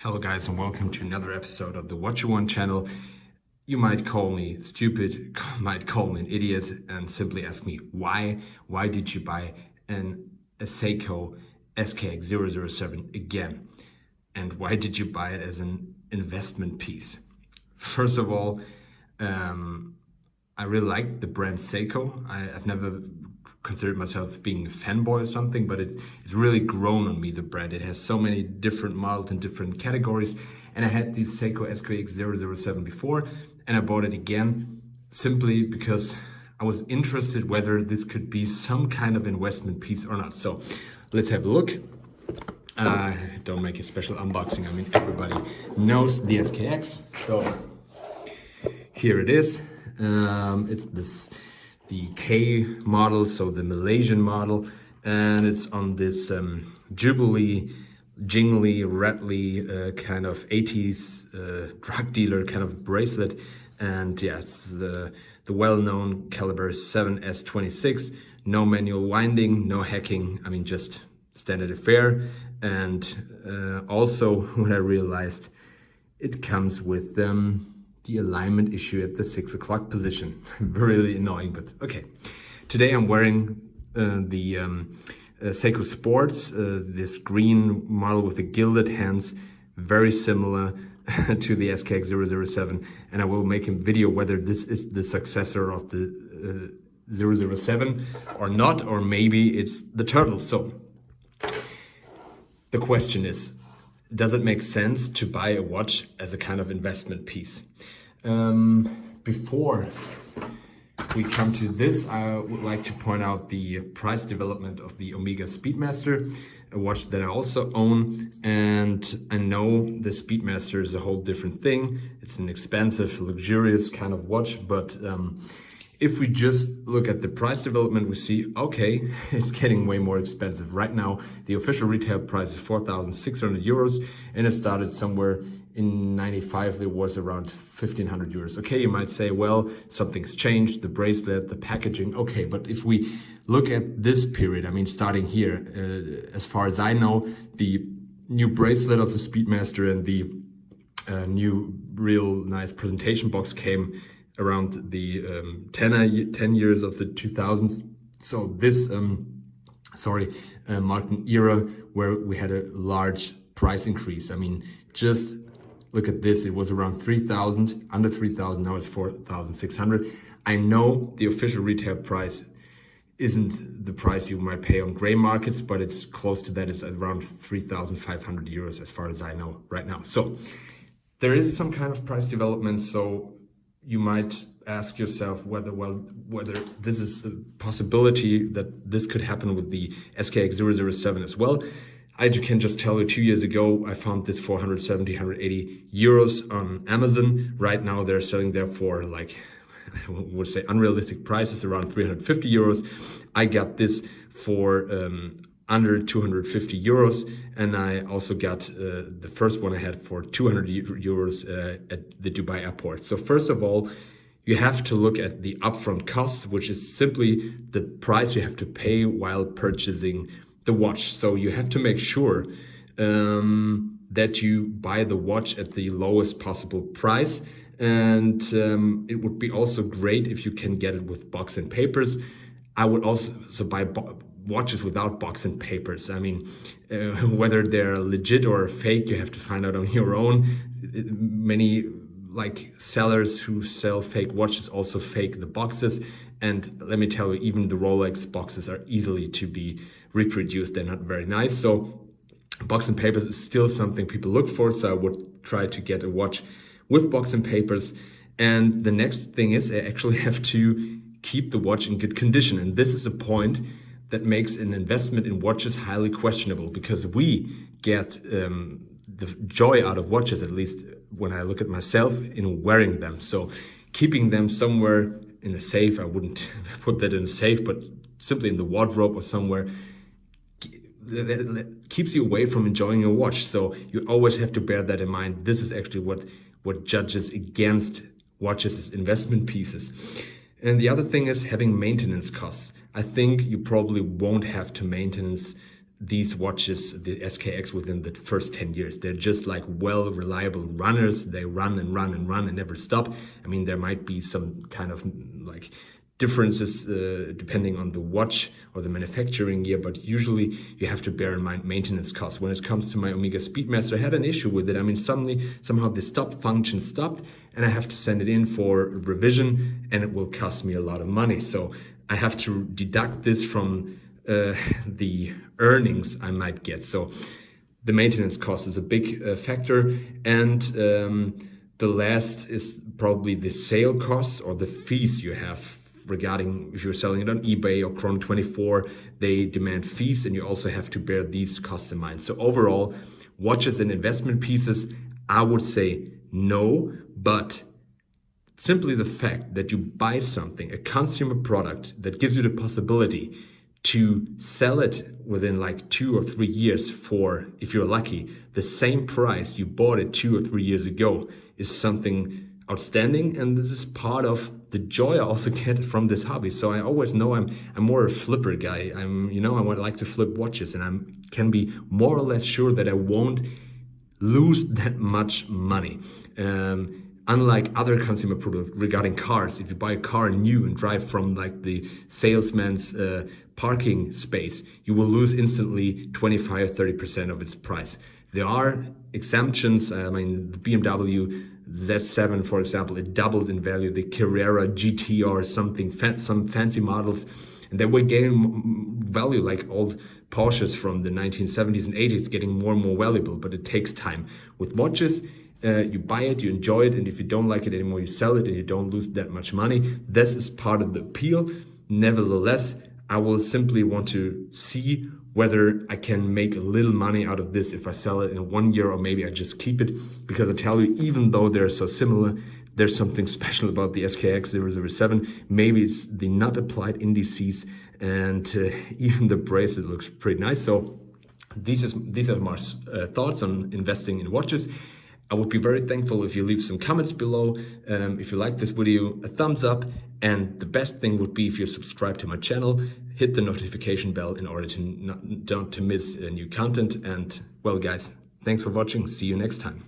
Hello guys, and welcome to another episode of the What You Want channel. You might call me stupid, might call me an idiot, and simply ask me why did you buy a Seiko Skx 007 again? And why did you buy it as an investment piece? First of all, I really like the brand Seiko. I've never considered myself being a fanboy or something, but it's really grown on me, the brand. It has so many different models and different categories. And I had this Seiko Skx 007 before, and I bought it again simply because I was interested whether this could be some kind of investment piece or not. So let's have a look. Don't make a special unboxing. I mean, everybody knows the SKX. So here it is. It's the K model, so the Malaysian model, and it's on this jiggly, rattly kind of 80s drug dealer kind of bracelet. And yeah, it's the well-known caliber 7S26, no manual winding, no hacking, I mean just standard affair. And also what I realized, it comes with the alignment issue at the 6 o'clock position. Really annoying, but okay. Today I'm wearing the Seiko Sports, this green model with the gilded hands, very similar to the Skx 007, and I will make a video whether this is the successor of the 007 or not, or maybe it's the turtle. So the question is, does it make sense to buy a watch as a kind of investment piece? Before we come to this, I would like to point out the price development of the Omega Speedmaster, a watch that I also own. And I know the Speedmaster is a whole different thing. It's an expensive, luxurious kind of watch, but if we just look at the price development, we see, okay, it's getting way more expensive. Right now, the official retail price is 4,600 euros, and it started somewhere in 95, it was around 1,500 euros. Okay, you might say, well, something's changed, the bracelet, the packaging. Okay, but if we look at this period, I mean, starting here, as far as I know, the new bracelet of the Speedmaster and the new real nice presentation box came around the 10 years of the 2000s. So this marked an era where we had a large price increase. I mean, just look at this. It was around 3,000, under 3,000. Now it's 4,600. I know the official retail price isn't the price you might pay on gray markets, but it's close to that. It's around 3,500 euros as far as I know right now. So there is some kind of price development. So you might ask yourself whether this is a possibility that this could happen with the Skx 007 as well. I can just tell you, 2 years ago, I found this for 170, 180 euros on Amazon. Right now, they're selling there for, like, I would say unrealistic prices, around 350 euros. I got this for under 250 euros. And I also got the first one I had for 200 euros at the Dubai airport. So first of all, you have to look at the upfront costs, which is simply the price you have to pay while purchasing the watch. So you have to make sure that you buy the watch at the lowest possible price. And it would be also great if you can get it with box and papers. I would also buy watches without box and papers. I mean, whether they're legit or fake, you have to find out on your own. Many like sellers who sell fake watches also fake the boxes. And let me tell you, even the Rolex boxes are easily to be reproduced. They're not very nice. So box and papers is still something people look for. So I would try to get a watch with box and papers. And the next thing is I actually have to keep the watch in good condition. And this is a point that makes an investment in watches highly questionable, because we get the joy out of watches, at least when I look at myself, in wearing them. So keeping them somewhere in a safe, I wouldn't put that in a safe, but simply in the wardrobe or somewhere, keeps you away from enjoying your watch. So you always have to bear that in mind. This is actually what judges against watches as investment pieces. And the other thing is having maintenance costs. I think you probably won't have to maintenance these watches, the SKX, within the first 10 years. They're just like well reliable runners. They run and run and run and never stop. I mean, there might be some kind of like differences depending on the watch or the manufacturing year, but usually you have to bear in mind maintenance costs. When it comes to my Omega Speedmaster, I had an issue with it. I mean, somehow the stop function stopped and I have to send it in for revision, and it will cost me a lot of money. So I have to deduct this from the earnings I might get. So the maintenance cost is a big factor, and the last is probably the sale costs or the fees you have regarding if you're selling it on eBay or Chrono24. They demand fees, and you also have to bear these costs in mind. So overall, watches and investment pieces, I would say no, but simply the fact that you buy something, a consumer product that gives you the possibility to sell it within like 2 or 3 years for, if you're lucky, the same price you bought it 2 or 3 years ago, is something outstanding. And this is part of the joy I also get from this hobby. So I always know I'm more a flipper guy. I would like to flip watches, and I can be more or less sure that I won't lose that much money. Unlike other consumer products regarding cars, if you buy a car new and drive from like the salesman's parking space, you will lose instantly 25-30% of its price. There are exemptions. I mean, the BMW Z7, for example, it doubled in value. The Carrera GT or something, some fancy models, and they were gaining value like old Porsches from the 1970s and 80s, getting more and more valuable, but it takes time. With watches, you buy it, you enjoy it, and if you don't like it anymore, you sell it and you don't lose that much money. This is part of the appeal. Nevertheless, I will simply want to see whether I can make a little money out of this if I sell it in 1 year, or maybe I just keep it, because I tell you, even though they're so similar, there's something special about the SKX 007. Maybe it's the nut applied indices, and even the bracelet looks pretty nice. So these are my thoughts on investing in watches. I would be very thankful if you leave some comments below. If you like this video, a thumbs up, and the best thing would be if you subscribe to my channel, hit the notification bell in order to not miss new content. And well, guys, thanks for watching. See you next time.